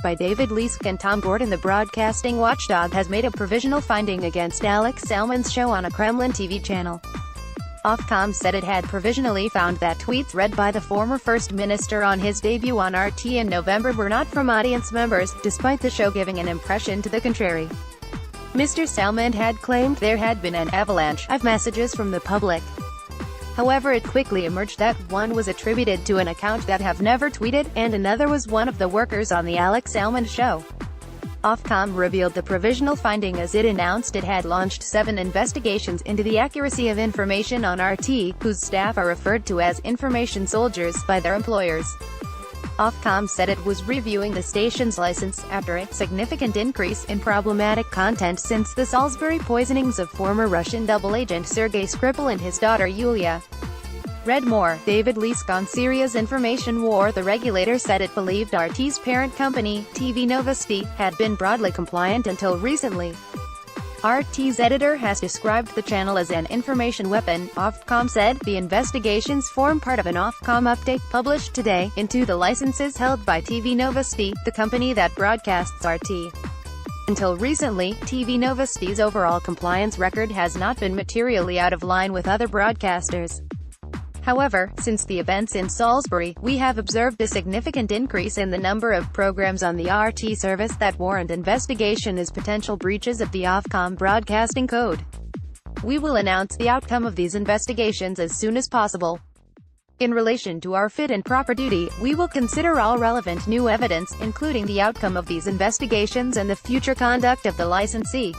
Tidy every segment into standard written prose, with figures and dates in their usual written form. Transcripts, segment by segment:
by David Leask and Tom Gordon. The broadcasting watchdog has made a provisional finding against Alex Salmond's show on a Kremlin TV channel. Ofcom said it had provisionally found that tweets read by the former First Minister on his debut on RT in November were not from audience members, despite the show giving an impression to the contrary. Mr. Salmond had claimed there had been an avalanche of messages from the public. However, it quickly emerged that one was attributed to an account that have never tweeted, and another was one of the workers on the Alex Salmond show. Ofcom revealed the provisional finding as it announced it had launched 7 investigations into the accuracy of information on RT, whose staff are referred to as information soldiers by their employers. Ofcom said it was reviewing the station's license after a significant increase in problematic content since the Salisbury poisonings of former Russian double agent Sergei Skripal and his daughter Yulia. Read more. David Leask on Syria's information war. The regulator said it believed RT's parent company, TV Novosti, had been broadly compliant until recently. RT's editor has described the channel as an information weapon. Ofcom said the investigations form part of an Ofcom update published today into the licenses held by TV Novosti, the company that broadcasts RT. Until recently, TV Novosti's overall compliance record has not been materially out of line with other broadcasters. However, since the events in Salisbury, we have observed a significant increase in the number of programs on the RT service that warrant investigation as potential breaches of the Ofcom broadcasting code. We will announce the outcome of these investigations as soon as possible. In relation to our fit and proper duty, we will consider all relevant new evidence, including the outcome of these investigations and the future conduct of the licensee.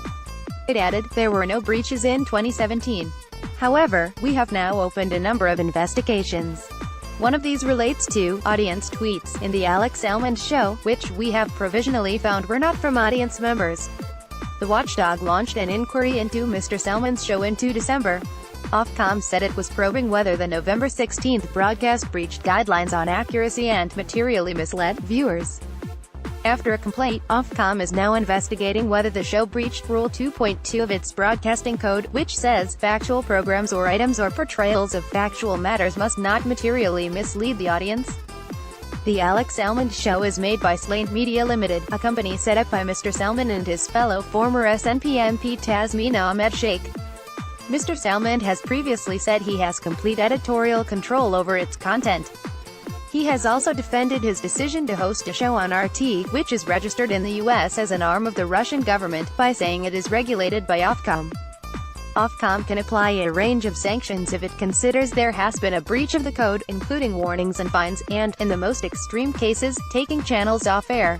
It added, there were no breaches in 2017. However, we have now opened a number of investigations. One of these relates to audience tweets in the Alex Salmond show, which we have provisionally found were not from audience members. The watchdog launched an inquiry into Mr. Salmond's show in December. Ofcom said it was probing whether the November 16th broadcast breached guidelines on accuracy and materially misled viewers. After a complaint, Ofcom is now investigating whether the show breached Rule 2.2 of its broadcasting code, which says, factual programs or items or portrayals of factual matters must not materially mislead the audience. The Alex Salmond show is made by Salmond Media Limited, a company set up by Mr. Salmond and his fellow former SNP MP Tasmin Ahmed Sheikh. Mr. Salmond has previously said he has complete editorial control over its content. He has also defended his decision to host a show on RT, which is registered in the US as an arm of the Russian government, by saying it is regulated by Ofcom. Ofcom can apply a range of sanctions if it considers there has been a breach of the code, including warnings and fines, and, in the most extreme cases, taking channels off air.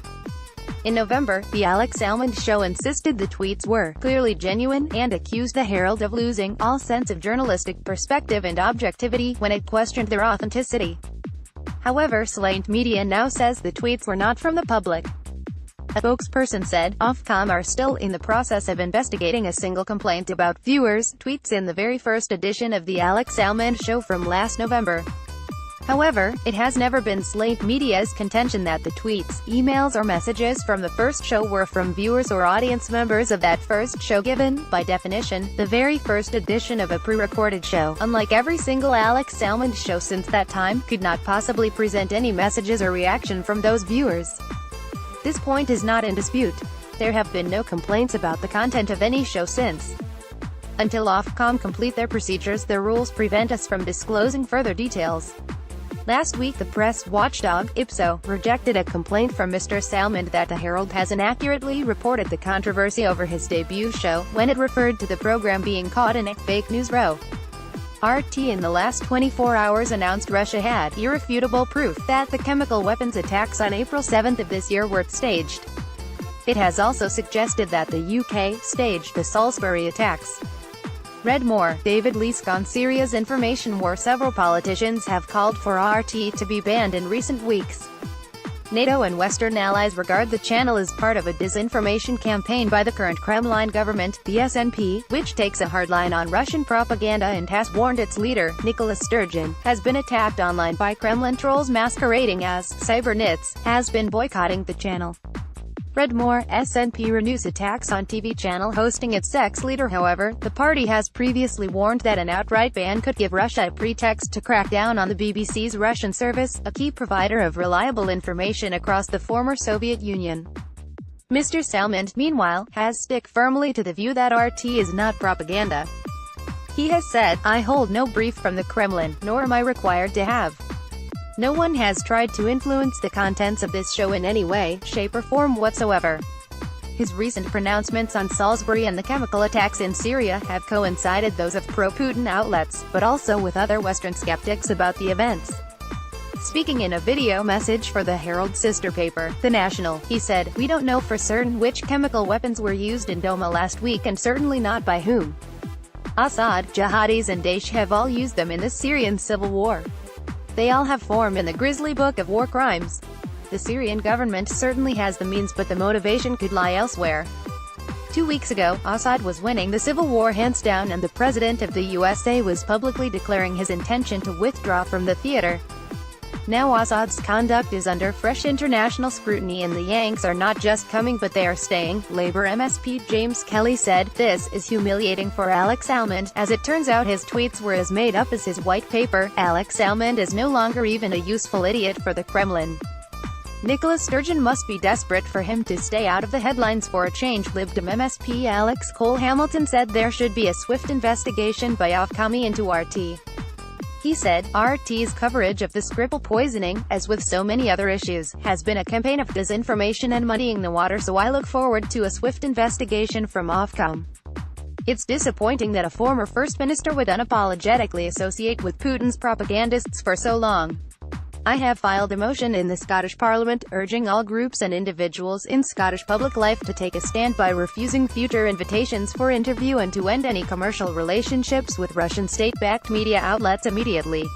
In November, the Alex Salmond show insisted the tweets were clearly genuine, and accused the Herald of losing all sense of journalistic perspective and objectivity when it questioned their authenticity. However, Salmond Media now says the tweets were not from the public. A spokesperson said, Ofcom are still in the process of investigating a single complaint about viewers' tweets in the very first edition of the Alex Salmond show from last November. However, it has never been Salmond Media's contention that the tweets, emails or messages from the first show were from viewers or audience members of that first show given, by definition, the very first edition of a pre-recorded show, unlike every single Alex Salmond show since that time, could not possibly present any messages or reaction from those viewers. This point is not in dispute. There have been no complaints about the content of any show since. Until Ofcom complete their procedures, their rules prevent us from disclosing further details. Last week the press watchdog, Ipso, rejected a complaint from Mr. Salmond that the Herald has inaccurately reported the controversy over his debut show, when it referred to the program being caught in a fake news row. RT in the last 24 hours announced Russia had irrefutable proof that the chemical weapons attacks on April 7 of this year were staged. It has also suggested that the UK staged the Salisbury attacks. Read more. David Leask on Syria's information war. Several politicians have called for RT to be banned in recent weeks. NATO and Western allies regard the channel as part of a disinformation campaign by the current Kremlin government, the SNP, which takes a hardline on Russian propaganda and has warned its leader, Nicholas Sturgeon, has been attacked online by Kremlin trolls masquerading as cybernetics, has been boycotting the channel. Read more. SNP renews attacks on TV channel hosting its sex leader. However, the party has previously warned that an outright ban could give Russia a pretext to crack down on the BBC's Russian service, a key provider of reliable information across the former Soviet Union. Mr. Salmond, meanwhile, has stuck firmly to the view that RT is not propaganda. He has said, "I hold no brief from the Kremlin, nor am I required to have. No one has tried to influence the contents of this show in any way, shape or form whatsoever." His recent pronouncements on Salisbury and the chemical attacks in Syria have coincided those of pro-Putin outlets, but also with other Western skeptics about the events. Speaking in a video message for the Herald sister paper, The National, he said, "We don't know for certain which chemical weapons were used in Douma last week and certainly not by whom. Assad, jihadis and Daesh have all used them in the Syrian civil war. They all have form in the grisly book of war crimes. The Syrian government certainly has the means, but the motivation could lie elsewhere." 2 weeks ago, Assad was winning the civil war hands down and the President of the USA was publicly declaring his intention to withdraw from the theater. Now Assad's conduct is under fresh international scrutiny and the Yanks are not just coming but they are staying, Labour MSP James Kelly said. "This is humiliating for Alex Salmond. As it turns out his tweets were as made up as his white paper. Alex Salmond is no longer even a useful idiot for the Kremlin. Nicola Sturgeon must be desperate for him to stay out of the headlines for a change." Lib Dem MSP Alex Cole Hamilton said there should be a swift investigation by Ofcom into RT. He said, "RT's coverage of the Skripal poisoning, as with so many other issues, has been a campaign of disinformation and muddying the water, so I look forward to a swift investigation from Ofcom. It's disappointing that a former First Minister would unapologetically associate with Putin's propagandists for so long. I have filed a motion in the Scottish Parliament, urging all groups and individuals in Scottish public life to take a stand by refusing future invitations for interview and to end any commercial relationships with Russian state-backed media outlets immediately."